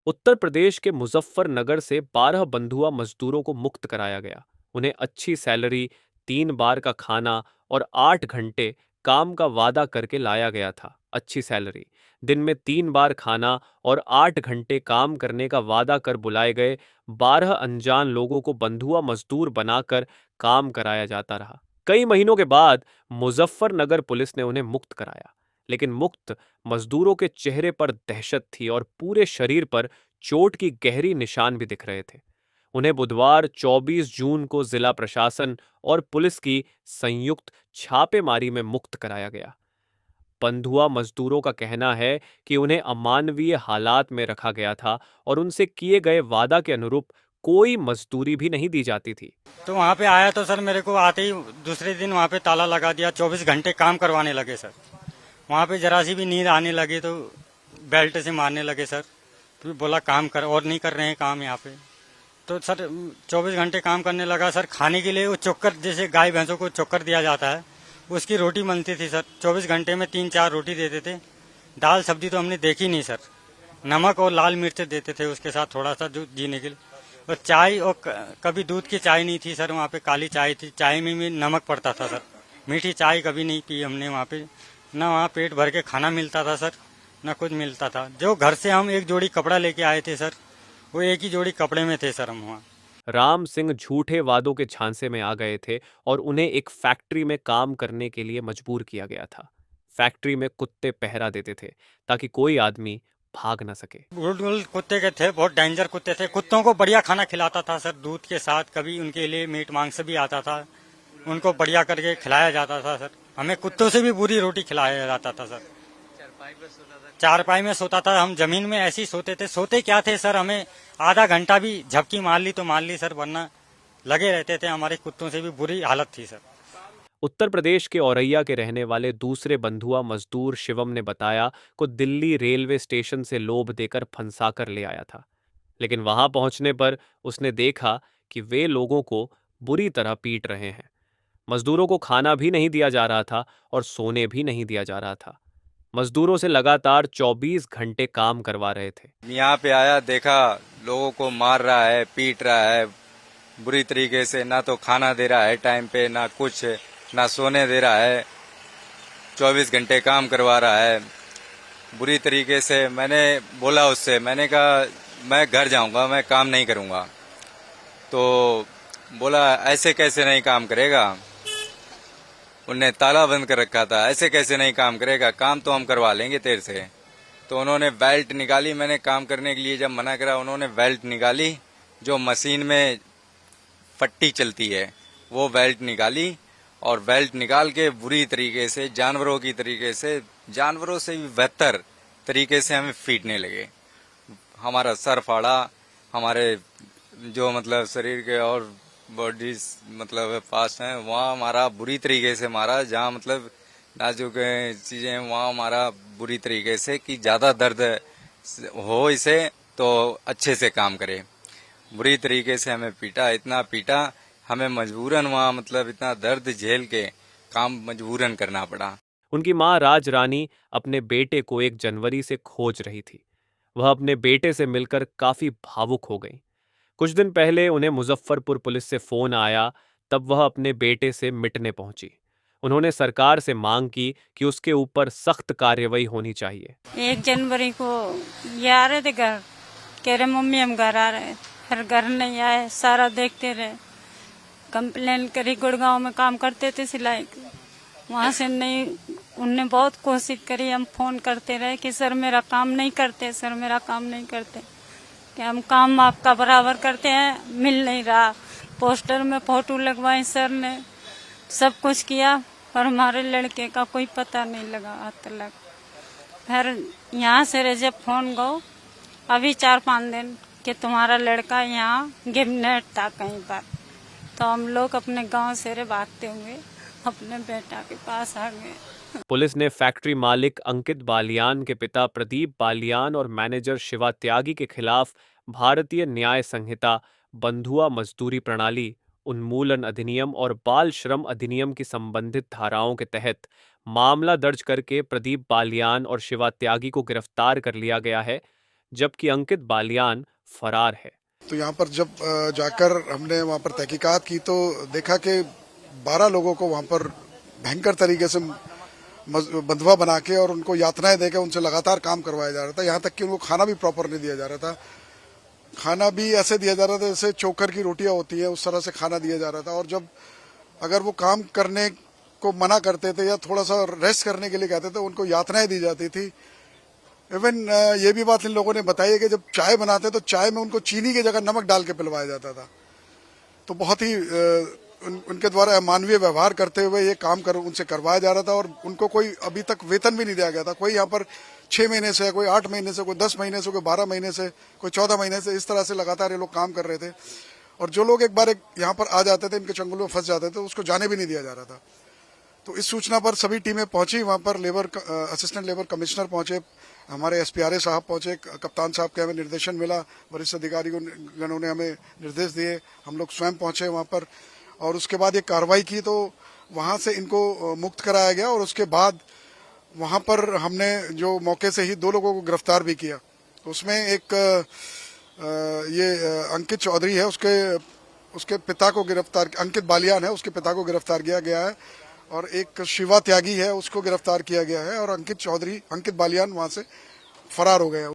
उत्तर प्रदेश के मुजफ्फरनगर से 12 बंधुआ मजदूरों को मुक्त कराया गया। उन्हें अच्छी सैलरी, 3 बार का खाना और 8 घंटे काम का वादा करके लाया गया था। अच्छी सैलरी, दिन में 3 बार खाना और 8 घंटे काम करने का वादा कर बुलाए गए 12 अनजान लोगों को बंधुआ मजदूर बनाकर काम कराया जाता रहा। कई महीनों के बाद मुजफ्फरनगर पुलिस ने उन्हें मुक्त कराया, लेकिन मुक्त मजदूरों के चेहरे पर दहशत थी और पूरे शरीर पर चोट की गहरी निशान भी दिख रहे थे। उन्हें बुधवार 24 जून को जिला प्रशासन और पुलिस की संयुक्त छापेमारी में मुक्त कराया गया। बंधुआ मजदूरों का कहना है कि उन्हें अमानवीय हालात में रखा गया था और उनसे किए गए वादा के अनुरूप कोई मजदूरी भी नहीं दी जाती थी। तो वहाँ पे आया तो सर मेरे को आते ही दूसरे दिन वहाँ पे ताला लगा दिया, 24 घंटे काम करवाने लगे सर। वहाँ पे जरा सी भी नींद आने लगी तो बेल्ट से मारने लगे सर। फिर बोला काम कर, और नहीं कर रहे हैं काम यहाँ पे। तो सर 24 घंटे काम करने लगा सर। खाने के लिए वो चोकर, जैसे गाय भैंसों को चोकर दिया जाता है, उसकी रोटी बनती थी सर। 24 घंटे में 3-4 रोटी देते थे। दाल सब्जी तो हमने देखी नहीं सर। नमक और लाल मिर्च देते थे उसके साथ थोड़ा सा, जो जीने के लिए। और चाय, और कभी दूध की चाय नहीं थी सर। वहाँ पे काली चाय थी, चाय में भी नमक पड़ता था सर। मीठी चाय कभी नहीं पी हमने वहाँ पे। ना वहाँ पेट भर के खाना मिलता था सर, ना कुछ मिलता था। जो घर से हम एक जोड़ी कपड़ा लेके आए थे सर, वो एक ही जोड़ी कपड़े में थे सर हम वहाँ। राम सिंह झूठे वादों के झांसे में आ गए थे और उन्हें एक फैक्ट्री में काम करने के लिए मजबूर किया गया था। फैक्ट्री में कुत्ते पहरा देते थे ताकि कोई आदमी भाग न सके। बुलबुल कुत्ते के थे, बहुत डेंजर कुत्ते थे। कुत्तों को बढ़िया खाना खिलाता था सर, दूध के साथ। कभी उनके लिए मीट मांस भी आता था, उनको बढ़िया करके खिलाया जाता था सर। हमें कुत्तों से भी बुरी रोटी खिलाया जाता था सर। चारपाई में सोता था, हम जमीन में ऐसे ही सोते थे। सोते क्या थे सर, हमें आधा घंटा भी झपकी मार ली तो मार ली सर, वरना लगे रहते थे। हमारे कुत्तों से भी बुरी हालत थी सर। उत्तर प्रदेश के औरैया के रहने वाले दूसरे बंधुआ मजदूर शिवम ने बताया को दिल्ली रेलवे स्टेशन से लोभ देकर फंसा कर ले आया था, लेकिन वहां पहुंचने पर उसने देखा कि वे लोगों को बुरी तरह पीट रहे हैं। मजदूरों को खाना भी नहीं दिया जा रहा था और सोने भी नहीं दिया जा रहा था। मजदूरों से लगातार 24 घंटे काम करवा रहे थे। यहाँ पे आया, देखा लोगों को मार रहा है, पीट रहा है बुरी तरीके से। ना तो खाना दे रहा है टाइम पे, ना कुछ, ना सोने दे रहा है। 24 घंटे काम करवा रहा है बुरी तरीके से। मैंने बोला उससे, मैंने कहा मैं घर जाऊंगा, मैं काम नहीं करूंगा। तो बोला ऐसे कैसे नहीं काम करेगा, उनने ताला बंद कर रखा था। ऐसे कैसे नहीं काम करेगा, काम तो हम करवा लेंगे तेरे से। तो उन्होंने बेल्ट निकाली। मैंने काम करने के लिए जब मना करा, उन्होंने बेल्ट निकाली, जो मशीन में पट्टी चलती है, वो बेल्ट निकाली। और बेल्ट निकाल के बुरी तरीके से, जानवरों की तरीके से, जानवरों से भी बेहतर तरीके से हमें पीटने लगे। हमारा सर फाड़ा, हमारे जो मतलब शरीर के और बॉडीज मतलब पास हैं, वहाँ हमारा बुरी तरीके से मारा। जहाँ मतलब नाजुक चीजें, वहाँ हमारा बुरी तरीके से, कि ज्यादा दर्द हो इसे तो अच्छे से काम करे। बुरी तरीके से हमें पीटा, इतना पीटा, हमें मजबूरन वहाँ मतलब इतना दर्द झेल के काम मजबूरन करना पड़ा। उनकी मां राज रानी अपने बेटे को 1 जनवरी से खोज रही थी। वह अपने बेटे से मिलकर काफी भावुक हो गई। कुछ दिन पहले उन्हें मुजफ्फरपुर पुलिस से फोन आया, तब वह अपने बेटे से मिटने पहुंची। उन्होंने सरकार से मांग की कि उसके ऊपर सख्त कार्रवाई होनी चाहिए। 1 जनवरी को ये आ रहे थे घर, कह रहे मम्मी हम घर आ रहे हैं, फिर घर नहीं आए। सारा देखते रहे, कंप्लेन करी। गुड़गांव में काम करते थे सिलाई, वहाँ से नहीं। उनने बहुत कोशिश करी, हम फोन करते रहे कि सर मेरा काम नहीं करते, सर मेरा काम नहीं करते, कि हम काम आपका बराबर करते हैं, मिल नहीं रहा। पोस्टर में फोटो लगवाई सर ने, सब कुछ किया, पर हमारे लड़के का कोई पता नहीं लगा आज तक। फिर यहाँ से जब फोन गो अभी 4-5 दिन कि तुम्हारा लड़का यहाँ गिरनेट था कहीं पर, तो हम लोग अपने गांव से भागते हुए अपने बेटा के पास आ गए। पुलिस ने फैक्ट्री मालिक अंकित बालियान के पिता प्रदीप बालियान और मैनेजर शिवा त्यागी के खिलाफ भारतीय न्याय संहिता, बंधुआ मजदूरी प्रणाली, उन्मूलन अधिनियम और बाल श्रम अधिनियम की संबंधित धाराओं के तहत मामला दर्ज करके प्रदीप बालियान और शिवा त्यागी को गिरफ्तार कर लिया गया है, जबकि अंकित बालियान फरार है। तो यहाँ पर जब जाकर हमने वहाँ पर तहकीकात की तो देखा कि 12 लोगों को वहाँ पर भयंकर तरीके से बंधुआ बना के और उनको यातनाएं देकर उनसे लगातार काम करवाया जा रहा था। यहाँ तक कि उनको खाना भी प्रॉपर नहीं दिया जा रहा था। खाना भी ऐसे दिया जा रहा था जैसे चोकर की रोटियां होती है, उस तरह से खाना दिया जा रहा था। और जब अगर वो काम करने को मना करते थे या थोड़ा सा रेस्ट करने के लिए कहते थे, उनको यातनाएं दी जाती थी। इवन ये भी बात इन लोगों ने बताई है कि जब चाय बनाते तो चाय में उनको चीनी की जगह नमक डाल के पिलवाया जाता था। तो बहुत ही उनके द्वारा अमानवीय व्यवहार करते हुए ये काम उनसे करवाया जा रहा था। और उनको कोई अभी तक वेतन भी नहीं दिया गया था। कोई यहाँ पर 6 महीने से, कोई 8 महीने से, कोई 10 महीने से, कोई 12 महीने से, कोई 14 महीने से, इस तरह से लगातार ये लोग काम कर रहे थे। और जो लोग एक बार यहाँ पर आ जाते थे, इनके चंगुलों में फंस जाते थे, उसको जाने भी नहीं दिया जा रहा था। तो इस सूचना पर सभी टीमें पहुंची। वहाँ पर असिस्टेंट लेबर कमिश्नर पहुंचे, हमारे SPRA साहब पहुंचे, कप्तान साहब के हमें निर्देशन मिला, वरिष्ठ अधिकारी गणों ने हमें निर्देश दिए, हम लोग स्वयं पहुंचे वहाँ पर और उसके बाद एक कार्रवाई की। तो वहाँ से इनको मुक्त कराया गया और उसके बाद वहाँ पर हमने जो मौके से ही 2 लोगों को गिरफ्तार भी किया। उसमें एक ये अंकित चौधरी है, उसके पिता को गिरफ्तार, अंकित बालियान है, उसके पिता को गिरफ्तार किया गया है। और एक शिवा त्यागी है, उसको गिरफ्तार किया गया है। और अंकित बालियान वहाँ से फरार हो गए।